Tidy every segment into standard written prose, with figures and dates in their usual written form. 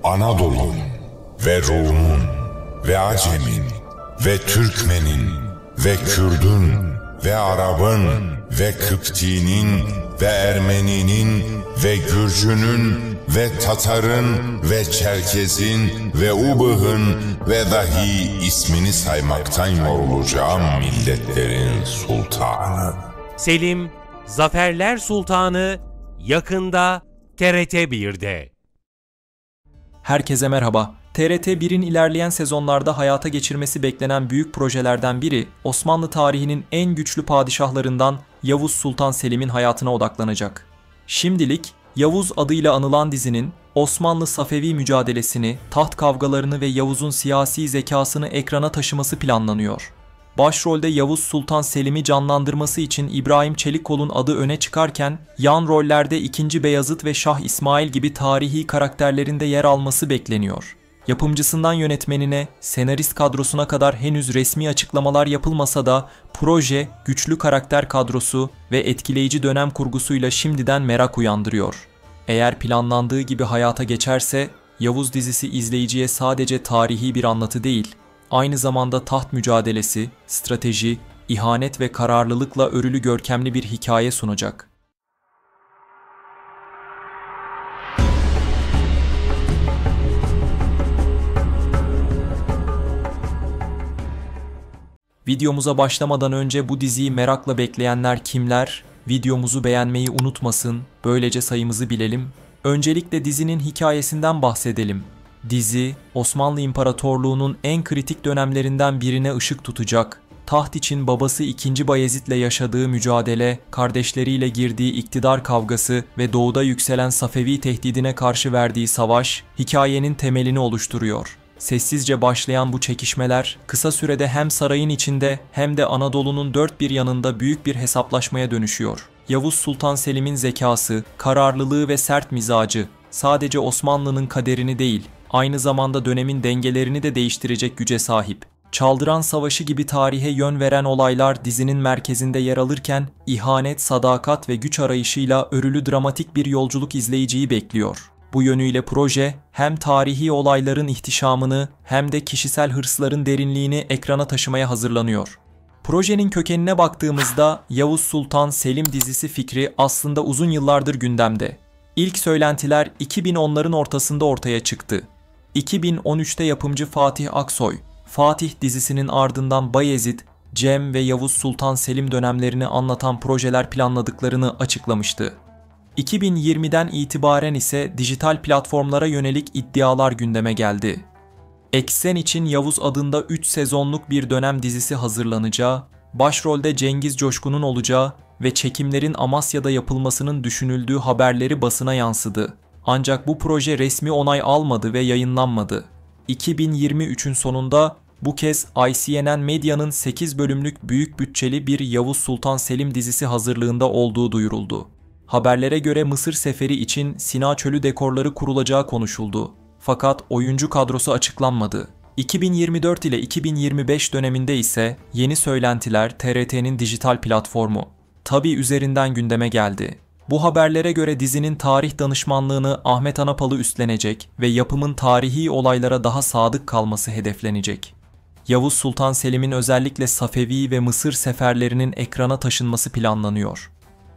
Anadolu'nun ve Rum'un ve Acem'in ve Türkmen'in ve Kürd'ün ve Arap'ın ve Kıpti'nin ve Ermeni'nin ve Gürcü'nün ve Tatar'ın ve Çerkez'in ve Ubıh'ın ve dahi ismini saymaktan yorulacağım milletlerin sultanı. Selim, Zaferler Sultanı yakında TRT 1'de. Herkese merhaba. TRT 1'in ilerleyen sezonlarda hayata geçirmesi beklenen büyük projelerden biri, Osmanlı tarihinin en güçlü padişahlarından Yavuz Sultan Selim'in hayatına odaklanacak. Şimdilik Yavuz adıyla anılan dizinin Osmanlı-Safevi mücadelesini, taht kavgalarını ve Yavuz'un siyasi zekasını ekrana taşıması planlanıyor. Başrolde Yavuz Sultan Selim'i canlandırması için İbrahim Çelikkol'un adı öne çıkarken, yan rollerde 2. Beyazıt ve Şah İsmail gibi tarihi karakterlerin de yer alması bekleniyor. Yapımcısından yönetmenine, senarist kadrosuna kadar henüz resmi açıklamalar yapılmasa da proje, güçlü karakter kadrosu ve etkileyici dönem kurgusuyla şimdiden merak uyandırıyor. Eğer planlandığı gibi hayata geçerse, Yavuz dizisi izleyiciye sadece tarihi bir anlatı değil, aynı zamanda taht mücadelesi, strateji, ihanet ve kararlılıkla örülü görkemli bir hikaye sunacak. Videomuza başlamadan önce bu diziyi merakla bekleyenler kimler? Videomuzu beğenmeyi unutmasın, böylece sayımızı bilelim. Öncelikle dizinin hikayesinden bahsedelim. Dizi, Osmanlı İmparatorluğu'nun en kritik dönemlerinden birine ışık tutacak. Taht için babası 2. Bayezid'le yaşadığı mücadele, kardeşleriyle girdiği iktidar kavgası ve doğuda yükselen Safevi tehdidine karşı verdiği savaş, hikayenin temelini oluşturuyor. Sessizce başlayan bu çekişmeler, kısa sürede hem sarayın içinde hem de Anadolu'nun dört bir yanında büyük bir hesaplaşmaya dönüşüyor. Yavuz Sultan Selim'in zekası, kararlılığı ve sert mizacı, sadece Osmanlı'nın kaderini değil, aynı zamanda dönemin dengelerini de değiştirecek güce sahip. Çaldıran Savaşı gibi tarihe yön veren olaylar dizinin merkezinde yer alırken, ihanet, sadakat ve güç arayışıyla örülü dramatik bir yolculuk izleyiciyi bekliyor. Bu yönüyle proje, hem tarihi olayların ihtişamını hem de kişisel hırsların derinliğini ekrana taşımaya hazırlanıyor. Projenin kökenine baktığımızda Yavuz Sultan Selim dizisi fikri aslında uzun yıllardır gündemde. İlk söylentiler 2010'ların ortasında ortaya çıktı. 2013'te yapımcı Fatih Aksoy, Fatih dizisinin ardından Bayezid, Cem ve Yavuz Sultan Selim dönemlerini anlatan projeler planladıklarını açıklamıştı. 2020'den itibaren ise dijital platformlara yönelik iddialar gündeme geldi. Eksen için Yavuz adında 3 sezonluk bir dönem dizisi hazırlanacağı, başrolde Cengiz Coşkun'un olacağı ve çekimlerin Amasya'da yapılmasının düşünüldüğü haberleri basına yansıdı. Ancak bu proje resmi onay almadı ve yayınlanmadı. 2023'ün sonunda bu kez ICNN Medya'nın 8 bölümlük büyük bütçeli bir Yavuz Sultan Selim dizisi hazırlığında olduğu duyuruldu. Haberlere göre Mısır seferi için Sina Çölü dekorları kurulacağı konuşuldu. Fakat oyuncu kadrosu açıklanmadı. 2024 ile 2025 döneminde ise yeni söylentiler TRT'nin dijital platformu Tabii üzerinden gündeme geldi. Bu haberlere göre dizinin tarih danışmanlığını Ahmet Anapalı üstlenecek ve yapımın tarihi olaylara daha sadık kalması hedeflenecek. Yavuz Sultan Selim'in özellikle Safevi ve Mısır seferlerinin ekrana taşınması planlanıyor.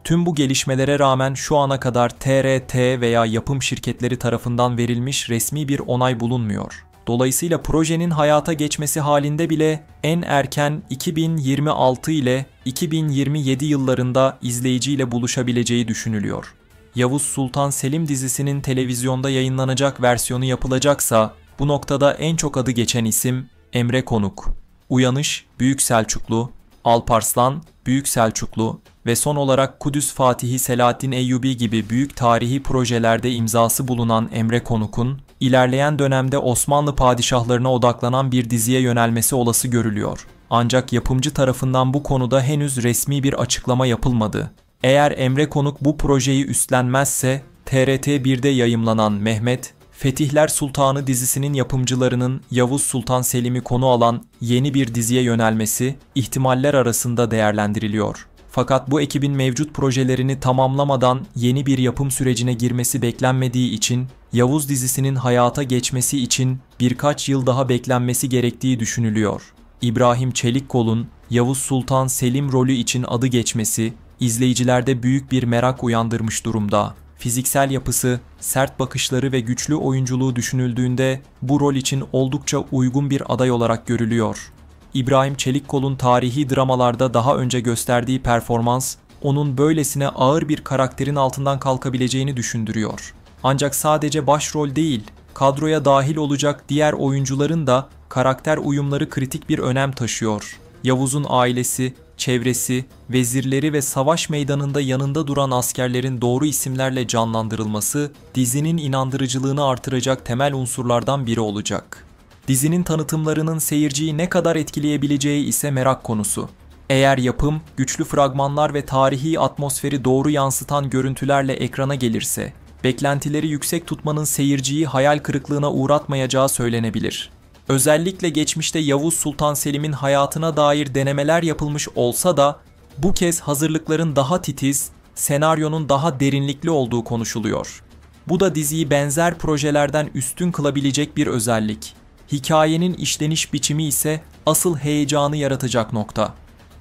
Tüm bu gelişmelere rağmen şu ana kadar TRT veya yapım şirketleri tarafından verilmiş resmi bir onay bulunmuyor. Dolayısıyla projenin hayata geçmesi halinde bile en erken 2026 ile 2027 yıllarında izleyiciyle buluşabileceği düşünülüyor. Yavuz Sultan Selim dizisinin televizyonda yayınlanacak versiyonu yapılacaksa bu noktada en çok adı geçen isim Emre Konuk. Uyanış Büyük Selçuklu, Alparslan Büyük Selçuklu ve son olarak Kudüs Fatihi Selahaddin Eyyubi gibi büyük tarihi projelerde imzası bulunan Emre Konuk'un ilerleyen dönemde Osmanlı padişahlarına odaklanan bir diziye yönelmesi olası görülüyor. Ancak yapımcı tarafından bu konuda henüz resmi bir açıklama yapılmadı. Eğer Emre Konuk bu projeyi üstlenmezse TRT 1'de yayımlanan Mehmet, Fetihler Sultanı dizisinin yapımcılarının Yavuz Sultan Selim'i konu alan yeni bir diziye yönelmesi ihtimaller arasında değerlendiriliyor. Fakat bu ekibin mevcut projelerini tamamlamadan yeni bir yapım sürecine girmesi beklenmediği için Yavuz dizisinin hayata geçmesi için birkaç yıl daha beklenmesi gerektiği düşünülüyor. İbrahim Çelikkol'un Yavuz Sultan Selim rolü için adı geçmesi izleyicilerde büyük bir merak uyandırmış durumda. Fiziksel yapısı, sert bakışları ve güçlü oyunculuğu düşünüldüğünde bu rol için oldukça uygun bir aday olarak görülüyor. İbrahim Çelikkol'un tarihi dramalarda daha önce gösterdiği performans, onun böylesine ağır bir karakterin altından kalkabileceğini düşündürüyor. Ancak sadece başrol değil, kadroya dahil olacak diğer oyuncuların da karakter uyumları kritik bir önem taşıyor. Yavuz'un ailesi, çevresi, vezirleri ve savaş meydanında yanında duran askerlerin doğru isimlerle canlandırılması, dizinin inandırıcılığını artıracak temel unsurlardan biri olacak. Dizinin tanıtımlarının seyirciyi ne kadar etkileyebileceği ise merak konusu. Eğer yapım, güçlü fragmanlar ve tarihi atmosferi doğru yansıtan görüntülerle ekrana gelirse, beklentileri yüksek tutmanın seyirciyi hayal kırıklığına uğratmayacağı söylenebilir. Özellikle geçmişte Yavuz Sultan Selim'in hayatına dair denemeler yapılmış olsa da, bu kez hazırlıkların daha titiz, senaryonun daha derinlikli olduğu konuşuluyor. Bu da diziyi benzer projelerden üstün kılabilecek bir özellik. Hikayenin işleniş biçimi ise asıl heyecanı yaratacak nokta.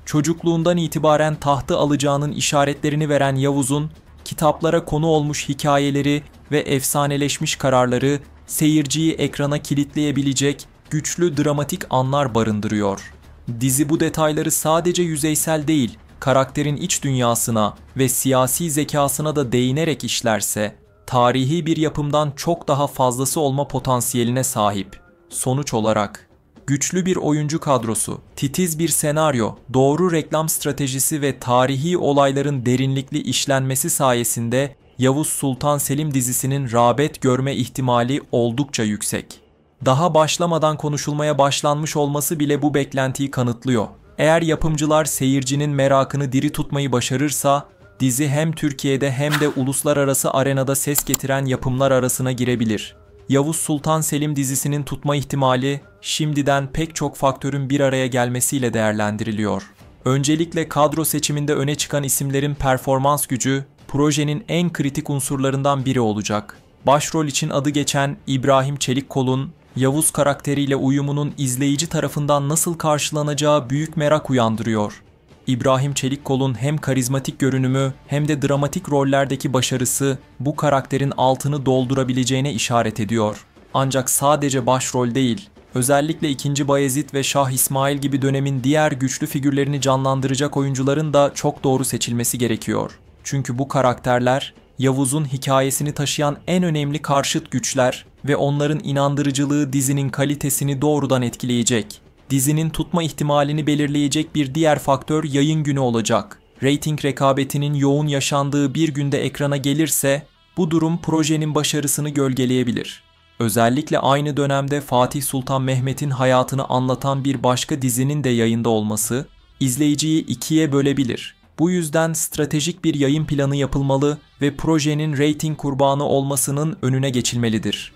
Çocukluğundan itibaren tahtı alacağının işaretlerini veren Yavuz'un, kitaplara konu olmuş hikayeleri ve efsaneleşmiş kararları seyirciyi ekrana kilitleyebilecek güçlü dramatik anlar barındırıyor. Dizi bu detayları sadece yüzeysel değil, karakterin iç dünyasına ve siyasi zekasına da değinerek işlerse, tarihi bir yapımdan çok daha fazlası olma potansiyeline sahip. Sonuç olarak, güçlü bir oyuncu kadrosu, titiz bir senaryo, doğru reklam stratejisi ve tarihi olayların derinlikli işlenmesi sayesinde Yavuz Sultan Selim dizisinin rağbet görme ihtimali oldukça yüksek. Daha başlamadan konuşulmaya başlanmış olması bile bu beklentiyi kanıtlıyor. Eğer yapımcılar seyircinin merakını diri tutmayı başarırsa, dizi hem Türkiye'de hem de uluslararası arenada ses getiren yapımlar arasına girebilir. Yavuz Sultan Selim dizisinin tutma ihtimali şimdiden pek çok faktörün bir araya gelmesiyle değerlendiriliyor. Öncelikle kadro seçiminde öne çıkan isimlerin performans gücü, projenin en kritik unsurlarından biri olacak. Başrol için adı geçen İbrahim Çelikkol'un Yavuz karakteriyle uyumunun izleyici tarafından nasıl karşılanacağı büyük merak uyandırıyor. İbrahim Çelikkol'un hem karizmatik görünümü hem de dramatik rollerdeki başarısı bu karakterin altını doldurabileceğine işaret ediyor. Ancak sadece başrol değil, özellikle 2. Bayezid ve Şah İsmail gibi dönemin diğer güçlü figürlerini canlandıracak oyuncuların da çok doğru seçilmesi gerekiyor. Çünkü bu karakterler, Yavuz'un hikayesini taşıyan en önemli karşıt güçler ve onların inandırıcılığı dizinin kalitesini doğrudan etkileyecek. Dizinin tutma ihtimalini belirleyecek bir diğer faktör yayın günü olacak. Rating rekabetinin yoğun yaşandığı bir günde ekrana gelirse, bu durum projenin başarısını gölgeleyebilir. Özellikle aynı dönemde Fatih Sultan Mehmet'in hayatını anlatan bir başka dizinin de yayında olması, izleyiciyi ikiye bölebilir. Bu yüzden stratejik bir yayın planı yapılmalı ve projenin reyting kurbanı olmasının önüne geçilmelidir.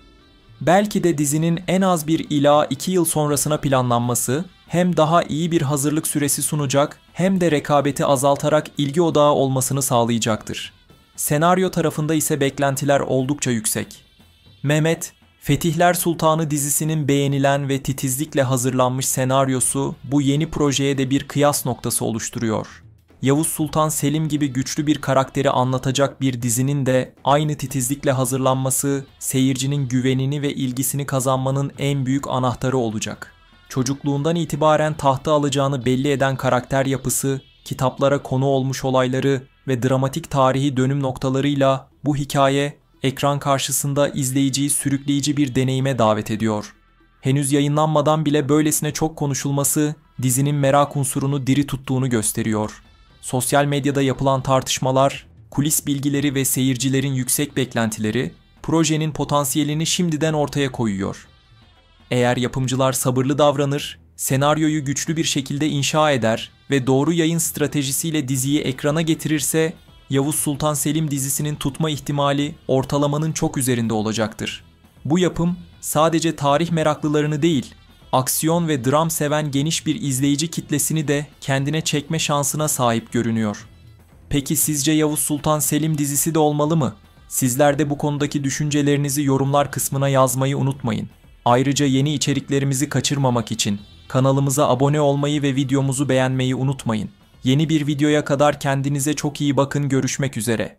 Belki de dizinin en az 1 ila 2 yıl sonrasına planlanması hem daha iyi bir hazırlık süresi sunacak hem de rekabeti azaltarak ilgi odağı olmasını sağlayacaktır. Senaryo tarafında ise beklentiler oldukça yüksek. Mehmet, Fetihler Sultanı dizisinin beğenilen ve titizlikle hazırlanmış senaryosu bu yeni projeye de bir kıyas noktası oluşturuyor. Yavuz Sultan Selim gibi güçlü bir karakteri anlatacak bir dizinin de aynı titizlikle hazırlanması, seyircinin güvenini ve ilgisini kazanmanın en büyük anahtarı olacak. Çocukluğundan itibaren tahtı alacağını belli eden karakter yapısı, kitaplara konu olmuş olayları ve dramatik tarihi dönüm noktalarıyla bu hikaye, ekran karşısında izleyiciyi sürükleyici bir deneyime davet ediyor. Henüz yayınlanmadan bile böylesine çok konuşulması, dizinin merak unsurunu diri tuttuğunu gösteriyor. Sosyal medyada yapılan tartışmalar, kulis bilgileri ve seyircilerin yüksek beklentileri, projenin potansiyelini şimdiden ortaya koyuyor. Eğer yapımcılar sabırlı davranır, senaryoyu güçlü bir şekilde inşa eder ve doğru yayın stratejisiyle diziyi ekrana getirirse, Yavuz Sultan Selim dizisinin tutma ihtimali ortalamanın çok üzerinde olacaktır. Bu yapım sadece tarih meraklılarını değil, aksiyon ve dram seven geniş bir izleyici kitlesini de kendine çekme şansına sahip görünüyor. Peki sizce Yavuz Sultan Selim dizisi de olmalı mı? Sizler de bu konudaki düşüncelerinizi yorumlar kısmına yazmayı unutmayın. Ayrıca yeni içeriklerimizi kaçırmamak için kanalımıza abone olmayı ve videomuzu beğenmeyi unutmayın. Yeni bir videoya kadar kendinize çok iyi bakın, görüşmek üzere.